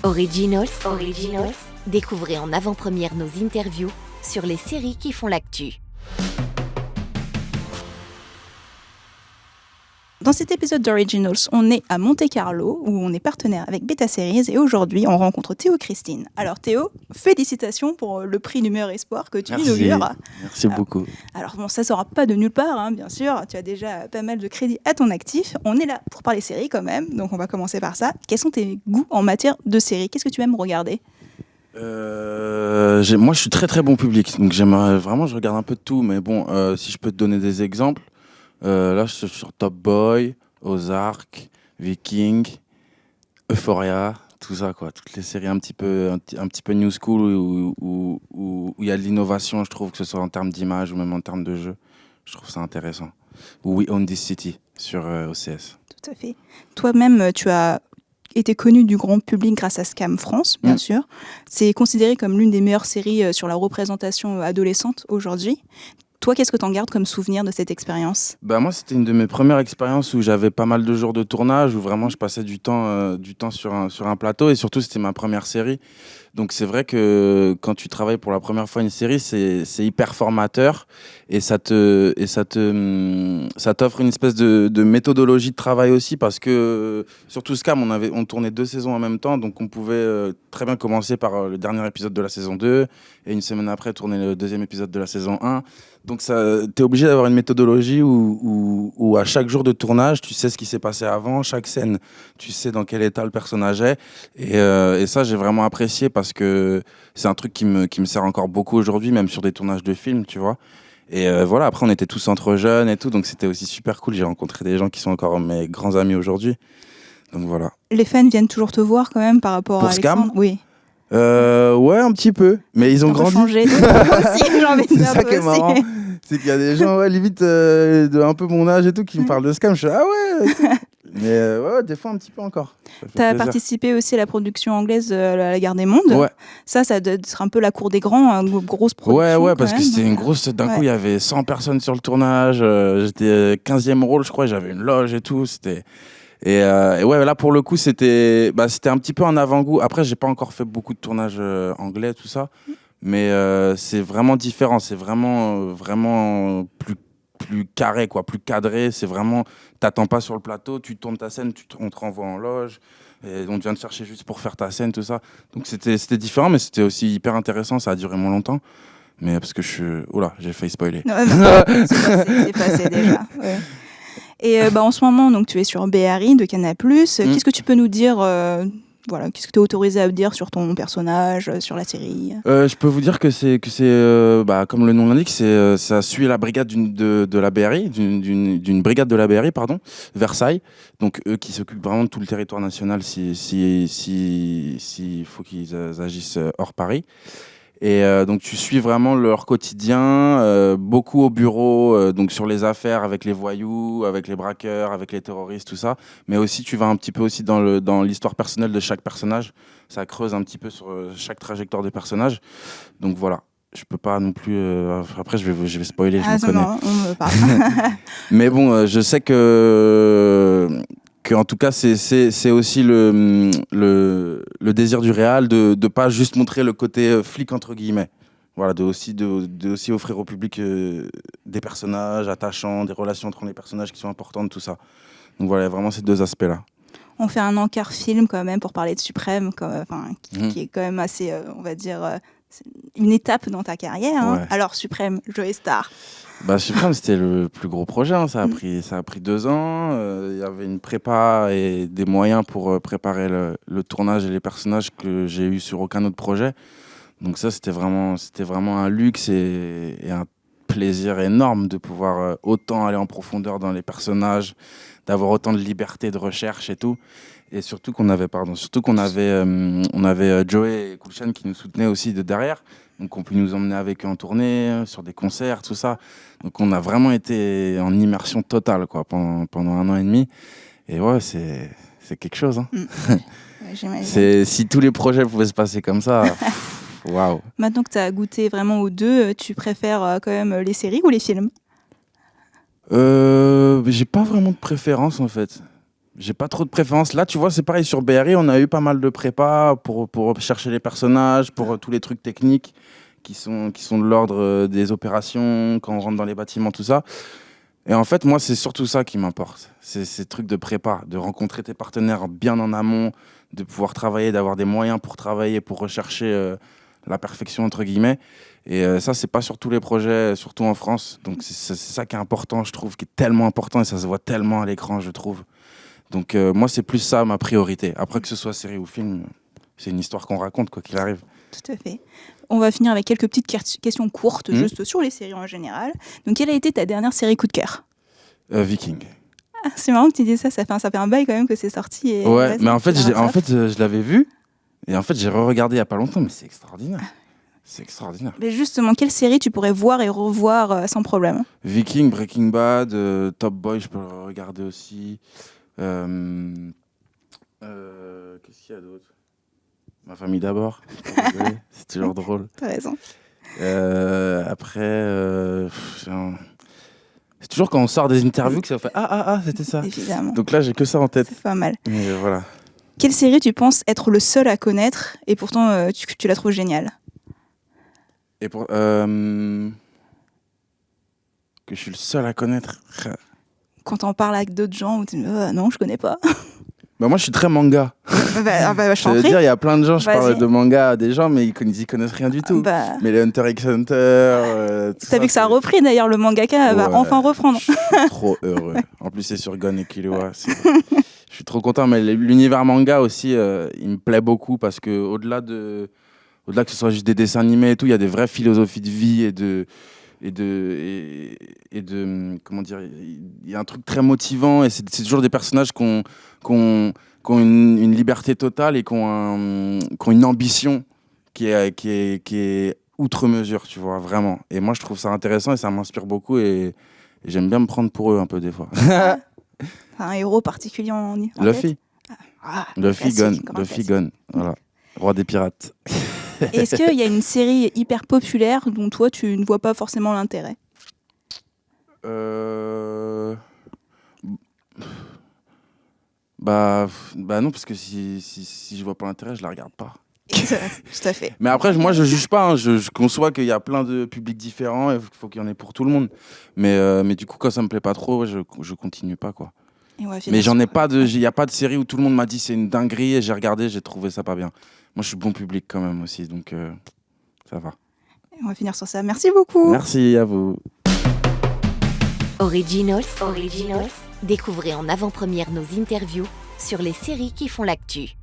Originals. Découvrez en avant-première nos interviews sur les séries qui font l'actu. Dans cet épisode d'Originals, on est à Monte-Carlo, où on est partenaire avec Beta Series, et aujourd'hui, on rencontre Théo Christine. Alors Théo, félicitations pour le prix du meilleur espoir que tu inaugures. Merci beaucoup. Alors bon, ça ne sort pas de nulle part, bien sûr. Tu as déjà pas mal de crédits à ton actif. On est là pour parler séries quand même, donc on va commencer par ça. Quels sont tes goûts en matière de séries ? Qu'est-ce que tu aimes regarder ? Moi, je suis très très bon public, donc j'aimerais vraiment, je regarde un peu de tout, mais bon, si je peux te donner des exemples. Là, je suis sur Top Boy, Ozark, Viking, Euphoria, tout ça, quoi. Toutes les séries un petit peu new school où il y a de l'innovation, je trouve, que ce soit en termes d'image ou même en termes de jeu. Je trouve ça intéressant. Ou We Own This City sur OCS. Tout à fait. Toi-même, tu as été connu du grand public grâce à Scam France, bien sûr. C'est considéré comme l'une des meilleures séries sur la représentation adolescente aujourd'hui. Toi, qu'est-ce que tu en gardes comme souvenir de cette expérience ? Moi, c'était une de mes premières expériences où j'avais pas mal de jours de tournage, où vraiment je passais du temps sur un plateau, et surtout c'était ma première série. Donc c'est vrai que quand tu travailles pour la première fois une série, c'est hyper formateur, et ça t'offre une espèce de méthodologie de travail aussi, parce que surtout Scam, on tournait 2 saisons en même temps, donc on pouvait très bien commencer par le dernier épisode de la saison 2 et une semaine après tourner le 2e épisode de la saison 1. Donc t'es obligé d'avoir une méthodologie où à chaque jour de tournage, tu sais ce qui s'est passé avant, chaque scène, tu sais dans quel état le personnage est. Et ça, j'ai vraiment apprécié, parce que c'est un truc qui me sert encore beaucoup aujourd'hui, même sur des tournages de films, tu vois. Et voilà, après, on était tous entre jeunes et tout, donc c'était aussi super cool. J'ai rencontré des gens qui sont encore mes grands amis aujourd'hui. Donc voilà. Les fans viennent toujours te voir quand même par rapport à Alexandre ? Scam ? Oui. Ouais, un petit peu, mais ils ont grandi. Changé, aussi, j'ai envie de C'est dire ça qui est marrant, c'est qu'il y a des gens limite de un peu mon âge et tout qui me parlent de Scam. Je suis ah ouais. Mais ouais, des fois un petit peu encore. Tu as participé aussi à la production anglaise La Guerre des Mondes. Ouais. Ça doit être un peu la cour des grands, une grosse production. Ouais, parce que c'était une grosse. D'un coup, il y avait 100 personnes sur le tournage. J'étais 15e rôle, je crois. J'avais une loge et tout. Et ouais, là pour le coup, c'était un petit peu un avant-goût. Après, j'ai pas encore fait beaucoup de tournages anglais, tout ça. Mais c'est vraiment différent. C'est vraiment plus carré, quoi, plus cadré. C'est vraiment, t'attends pas sur le plateau, tu tournes ta scène, on te renvoie en loge, et on vient te chercher juste pour faire ta scène, tout ça. Donc c'était différent, mais c'était aussi hyper intéressant. Ça a duré moins longtemps, mais parce que j'ai failli spoiler. Non, c'est passé déjà. Ouais. Et en ce moment, donc tu es sur BRI de Canal+. Qu'est-ce que tu peux nous dire qu'est-ce que tu es autorisé à dire sur ton personnage, sur la série ? Je peux vous dire que c'est comme le nom l'indique, ça suit la brigade de la BRI, d'une brigade de la BRI, Versailles. Donc eux qui s'occupent vraiment de tout le territoire national s'il faut qu'ils agissent hors Paris. Et donc tu suis vraiment leur quotidien, beaucoup au bureau, donc sur les affaires avec les voyous, avec les braqueurs, avec les terroristes, tout ça. Mais aussi tu vas un petit peu aussi dans l'histoire personnelle de chaque personnage. Ça creuse un petit peu sur chaque trajectoire des personnages. Donc voilà, je peux pas non plus. Après je vais spoiler, je me connais. Non, on me parle. Mais bon, je sais que en tout cas c'est aussi le désir du réal de pas juste montrer le côté flic entre guillemets. Voilà, de aussi offrir au public des personnages attachants, des relations entre les personnages qui sont importantes, tout ça. Donc voilà, vraiment ces 2 aspects là. On fait un encart film quand même pour parler de Suprême, qui est quand même assez, on va dire, une étape dans ta carrière. Ouais. Alors Suprême, Joey Star. Suprême, c'était le plus gros projet. Ça a pris 2 ans. Il y avait une prépa et des moyens pour préparer le tournage et les personnages que j'ai eu sur aucun autre projet. Donc ça, c'était vraiment un luxe et un plaisir énorme de pouvoir autant aller en profondeur dans les personnages, d'avoir autant de liberté de recherche et tout. Et surtout qu'on avait Joey et Kulchen qui nous soutenaient aussi de derrière. Donc on peut nous emmener avec eux en tournée, sur des concerts, tout ça. Donc on a vraiment été en immersion totale, quoi, pendant 1 an et demi. Et ouais, c'est quelque chose. Hein. Ouais, j'imagine. Si tous les projets pouvaient se passer comme ça, waouh. Maintenant que tu as goûté vraiment aux 2, tu préfères quand même les séries ou les films ? J'ai pas vraiment de préférence en fait. J'ai pas trop de préférence. Là, tu vois, c'est pareil sur BRI, on a eu pas mal de prépa pour chercher les personnages, pour tous les trucs techniques qui sont de l'ordre des opérations, quand on rentre dans les bâtiments, tout ça. Et en fait, moi, c'est surtout ça qui m'importe. C'est ces trucs de prépa, de rencontrer tes partenaires bien en amont, de pouvoir travailler, d'avoir des moyens pour travailler, pour rechercher la perfection, entre guillemets. Et ça, c'est pas sur tous les projets, surtout en France. Donc, c'est ça qui est important, je trouve, qui est tellement important et ça se voit tellement à l'écran, je trouve. Donc, moi, c'est plus ça ma priorité. Après, que ce soit série ou film, c'est une histoire qu'on raconte, quoi qu'il arrive. Tout à fait. On va finir avec quelques petites questions courtes, juste sur les séries en général. Donc, quelle a été ta dernière série coup de cœur? Viking. Ah, c'est marrant que tu dises ça, ça fait un bail quand même que c'est sorti. Et ouais, mais en fait, je l'avais vu et en fait, j'ai re-regardé il y a pas longtemps, mais c'est extraordinaire. C'est extraordinaire. Mais justement, quelle série tu pourrais voir et revoir sans problème? Viking, Breaking Bad, Top Boy, je peux le regarder aussi. Qu'est-ce qu'il y a d'autre? Ma famille d'abord. C'est toujours drôle. T'as raison. Après, c'est toujours quand on sort des interviews que ça fait c'était ça. Évidemment. Donc là, j'ai que ça en tête. C'est pas mal. Mais voilà. Quelle série tu penses être le seul à connaître et pourtant tu la trouves géniale? Et que je suis le seul à connaître. Quand on parle avec d'autres gens, où tu dis non, je connais pas. Bah moi, je suis très manga. Je veux dire, il y a plein de gens, je parle de manga à des gens, mais ils connaissent rien du tout. Mais les Hunter x Hunter. T'as vu que ça a repris d'ailleurs, le mangaka va enfin reprendre. Je suis trop heureux. En plus, c'est sur Gon et Killua. Je suis trop content, mais l'univers manga aussi, il me plaît beaucoup parce que au-delà que ce soit juste des dessins animés et tout, il y a des vraies philosophies de vie et de comment dire, il y a un truc très motivant et c'est toujours des personnages qui ont une liberté totale et qui ont une ambition qui est outre mesure, tu vois, vraiment. Et moi, je trouve ça intéressant et ça m'inspire beaucoup et j'aime bien me prendre pour eux un peu des fois. Un héros particulier en Luffy. Luffy Gon, voilà, roi des pirates. Est-ce qu'il y a une série hyper populaire dont toi tu ne vois pas forcément l'intérêt? Bah non, parce que si je vois pas l'intérêt, je la regarde pas. Tout à fait. Mais après, moi, je juge pas. Hein. Je conçois qu'il y a plein de publics différents et il faut qu'il y en ait pour tout le monde. Mais du coup, quand ça me plaît pas trop, je continue pas, quoi. Mais j'en ai pas il y a pas de série où tout le monde m'a dit c'est une dinguerie et j'ai regardé, j'ai trouvé ça pas bien. Moi, je suis bon public quand même aussi, donc ça va. On va finir sur ça. Merci beaucoup. Merci à vous. Originals. Découvrez en avant-première nos interviews sur les séries qui font l'actu.